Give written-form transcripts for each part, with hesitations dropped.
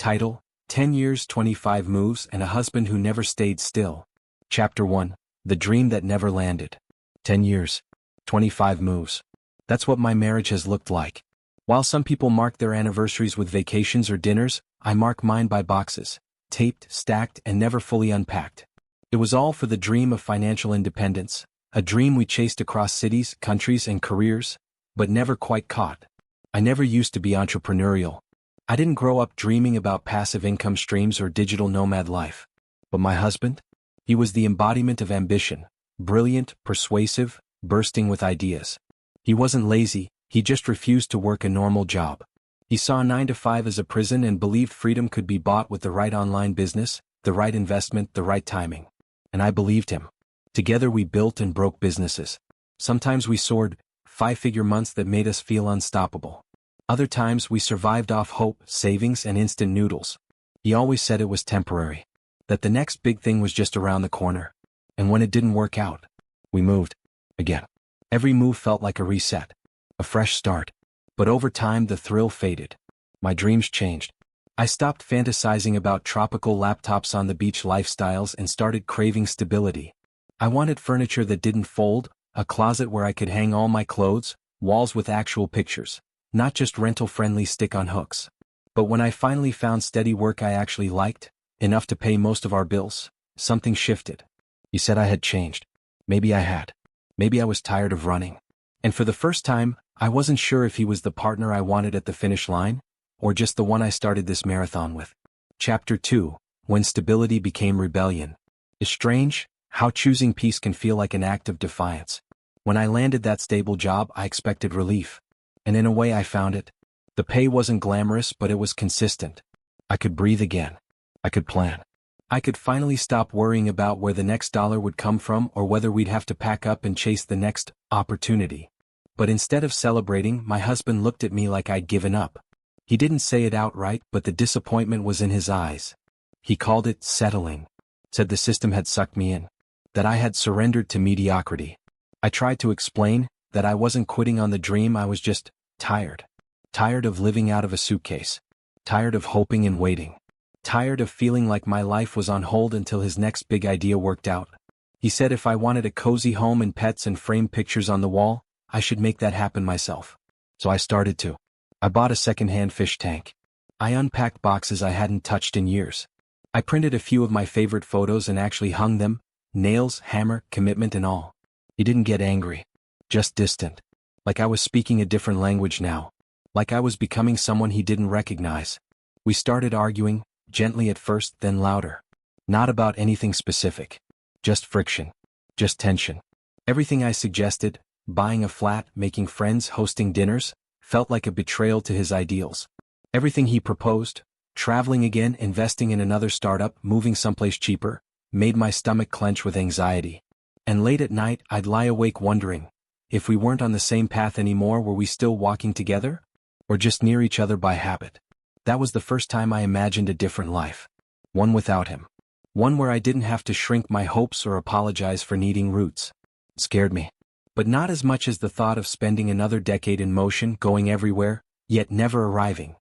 Title: 10 Years, 25 Moves, and a Husband Who Never Stayed Still. Chapter 1: The Dream That Never Landed. 10 years. 25 moves. That's what my marriage has looked like. While some people mark their anniversaries with vacations or dinners, I mark mine by boxes, taped, stacked, and never fully unpacked. It was all for the dream of financial independence, a dream we chased across cities, countries, and careers, but never quite caught. I never used to be entrepreneurial. I didn't grow up dreaming about passive income streams or digital nomad life. But my husband? He was the embodiment of ambition, brilliant, persuasive, bursting with ideas. He wasn't lazy, he just refused to work a normal job. He saw 9 to 5 as a prison and believed freedom could be bought with the right online business, the right investment, the right timing. And I believed him. Together we built and broke businesses. Sometimes we soared, 5-figure months that made us feel unstoppable. Other times we survived off hope, savings, and instant noodles. He always said it was temporary, that the next big thing was just around the corner. And when it didn't work out, we moved. Again. Every move felt like a reset, a fresh start. But over time the thrill faded. My dreams changed. I stopped fantasizing about tropical laptops on the beach lifestyles and started craving stability. I wanted furniture that didn't fold, a closet where I could hang all my clothes, walls with actual pictures, not just rental-friendly stick-on-hooks. But when I finally found steady work I actually liked, enough to pay most of our bills, something shifted. He said I had changed. Maybe I had. Maybe I was tired of running. And for the first time, I wasn't sure if he was the partner I wanted at the finish line, or just the one I started this marathon with. Chapter 2: When Stability Became Rebellion. It's strange how choosing peace can feel like an act of defiance. When I landed that stable job, I expected relief. And in a way I found it. The pay wasn't glamorous, but it was consistent. I could breathe again. I could plan. I could finally stop worrying about where the next dollar would come from or whether we'd have to pack up and chase the next opportunity. But instead of celebrating, my husband looked at me like I'd given up. He didn't say it outright, but the disappointment was in his eyes. He called it settling. Said the system had sucked me in. That I had surrendered to mediocrity. I tried to explain that I wasn't quitting on the dream, I was just tired. Tired of living out of a suitcase. Tired of hoping and waiting. Tired of feeling like my life was on hold until his next big idea worked out. He said if I wanted a cozy home and pets and framed pictures on the wall, I should make that happen myself. So I started to. I bought a second-hand fish tank. I unpacked boxes I hadn't touched in years. I printed a few of my favorite photos and actually hung them, nails, hammer, commitment and all. He didn't get angry. Just distant. Like I was speaking a different language now. Like I was becoming someone he didn't recognize. We started arguing, gently at first, then louder. Not about anything specific. Just friction. Just tension. Everything I suggested, buying a flat, making friends, hosting dinners, felt like a betrayal to his ideals. Everything he proposed, traveling again, investing in another startup, moving someplace cheaper, made my stomach clench with anxiety. And late at night, I'd lie awake wondering, if we weren't on the same path anymore, were we still walking together? Or just near each other by habit? That was the first time I imagined a different life. One without him. One where I didn't have to shrink my hopes or apologize for needing roots. It scared me. But not as much as the thought of spending another decade in motion, going everywhere, yet never arriving.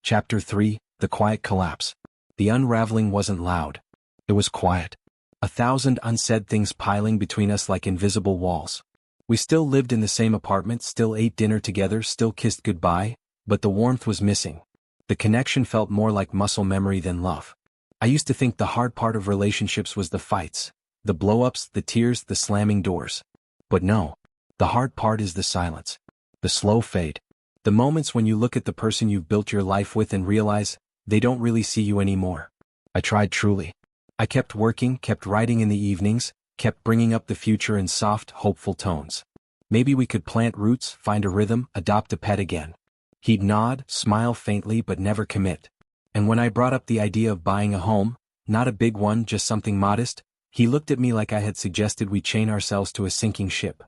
Chapter 3: The Quiet Collapse. The unraveling wasn't loud. It was quiet. 1,000 unsaid things piling between us like invisible walls. We still lived in the same apartment, still ate dinner together, still kissed goodbye, but the warmth was missing. The connection felt more like muscle memory than love. I used to think the hard part of relationships was the fights, the blow-ups, the tears, the slamming doors. But no. The hard part is the silence. The slow fade. The moments when you look at the person you've built your life with and realize they don't really see you anymore. I tried truly. I kept working, kept writing in the evenings, kept bringing up the future in soft, hopeful tones. Maybe we could plant roots, find a rhythm, adopt a pet again. He'd nod, smile faintly but never commit. And when I brought up the idea of buying a home, not a big one, just something modest, he looked at me like I had suggested we chain ourselves to a sinking ship.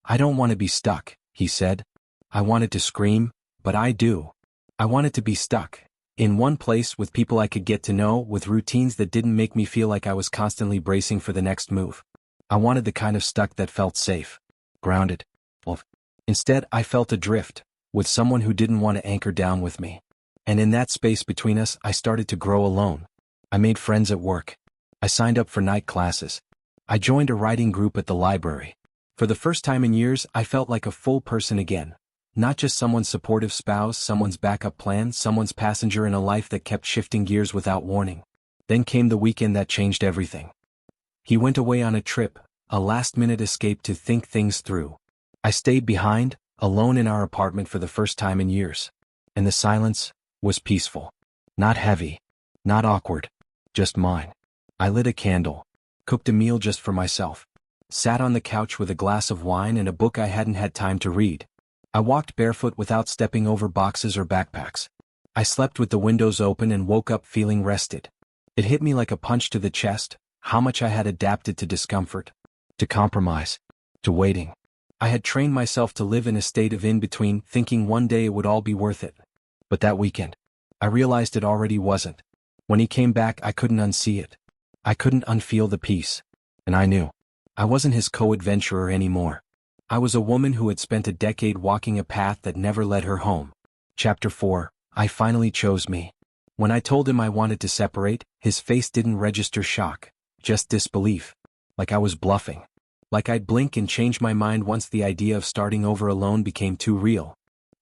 I don't want to be stuck, he said. I wanted to scream, but I do. I wanted to be stuck. In one place with people I could get to know, with routines that didn't make me feel like I was constantly bracing for the next move. I wanted the kind of stuck that felt safe. Grounded. Well, instead, I felt adrift, with someone who didn't want to anchor down with me. And in that space between us, I started to grow alone. I made friends at work. I signed up for night classes. I joined a writing group at the library. For the first time in years, I felt like a full person again. Not just someone's supportive spouse, someone's backup plan, someone's passenger in a life that kept shifting gears without warning. Then came the weekend that changed everything. He went away on a trip, a last-minute escape to think things through. I stayed behind, alone in our apartment for the first time in years. And the silence was peaceful. Not heavy. Not awkward. Just mine. I lit a candle. Cooked a meal just for myself. Sat on the couch with a glass of wine and a book I hadn't had time to read. I walked barefoot without stepping over boxes or backpacks. I slept with the windows open and woke up feeling rested. It hit me like a punch to the chest, how much I had adapted to discomfort, to compromise, to waiting. I had trained myself to live in a state of in-between, thinking one day it would all be worth it. But that weekend, I realized it already wasn't. When he came back, I couldn't unsee it. I couldn't unfeel the peace. And I knew. I wasn't his co-adventurer anymore. I was a woman who had spent a decade walking a path that never led her home. Chapter 4, I finally chose me. When I told him I wanted to separate, his face didn't register shock, just disbelief. Like I was bluffing. Like I'd blink and change my mind once the idea of starting over alone became too real.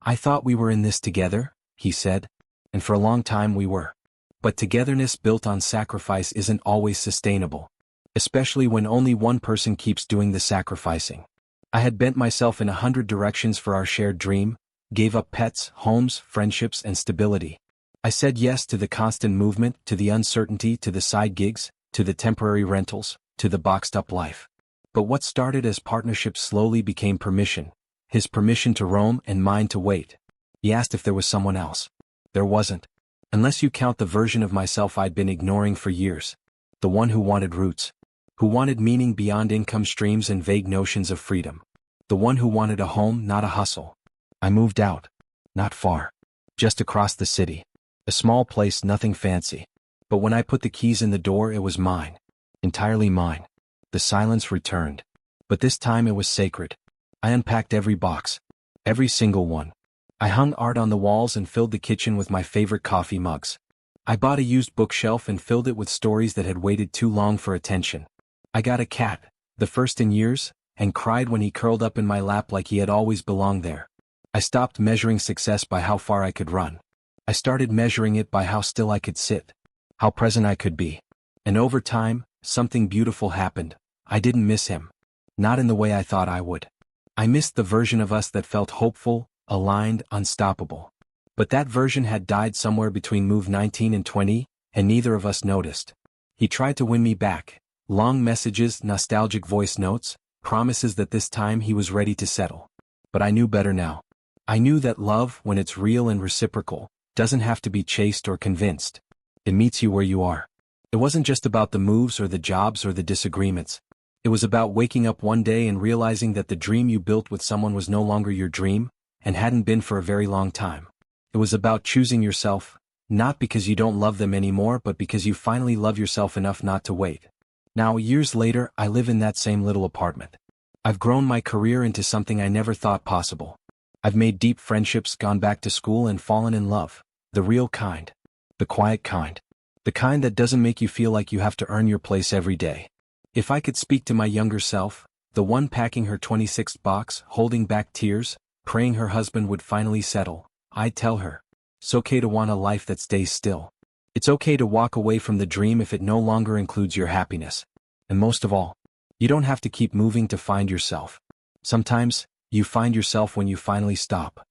I thought we were in this together, he said. And for a long time we were. But togetherness built on sacrifice isn't always sustainable. Especially when only one person keeps doing the sacrificing. I had bent myself in 100 directions for our shared dream, gave up pets, homes, friendships, and stability. I said yes to the constant movement, to the uncertainty, to the side gigs, to the temporary rentals, to the boxed-up life. But what started as partnership slowly became permission. His permission to roam and mine to wait. He asked if there was someone else. There wasn't. Unless you count the version of myself I'd been ignoring for years. The one who wanted roots. Who wanted meaning beyond income streams and vague notions of freedom. The one who wanted a home, not a hustle. I moved out. Not far. Just across the city. A small place, nothing fancy. But when I put the keys in the door, it was mine. Entirely mine. The silence returned. But this time it was sacred. I unpacked every box. Every single one. I hung art on the walls and filled the kitchen with my favorite coffee mugs. I bought a used bookshelf and filled it with stories that had waited too long for attention. I got a cat, the first in years, and cried when he curled up in my lap like he had always belonged there. I stopped measuring success by how far I could run. I started measuring it by how still I could sit, how present I could be. And over time, something beautiful happened. I didn't miss him. Not in the way I thought I would. I missed the version of us that felt hopeful, aligned, unstoppable. But that version had died somewhere between move 19 and 20, and neither of us noticed. He tried to win me back. Long messages, nostalgic voice notes, promises that this time he was ready to settle. But I knew better now. I knew that love, when it's real and reciprocal, doesn't have to be chased or convinced. It meets you where you are. It wasn't just about the moves or the jobs or the disagreements. It was about waking up one day and realizing that the dream you built with someone was no longer your dream, and hadn't been for a very long time. It was about choosing yourself, not because you don't love them anymore, but because you finally love yourself enough not to wait. Now, years later, I live in that same little apartment. I've grown my career into something I never thought possible. I've made deep friendships, gone back to school, and fallen in love. The real kind. The quiet kind. The kind that doesn't make you feel like you have to earn your place every day. If I could speak to my younger self, the one packing her 26th box, holding back tears, praying her husband would finally settle, I'd tell her, it's okay to want a life that stays still. It's okay to walk away from the dream if it no longer includes your happiness. And most of all, you don't have to keep moving to find yourself. Sometimes, you find yourself when you finally stop.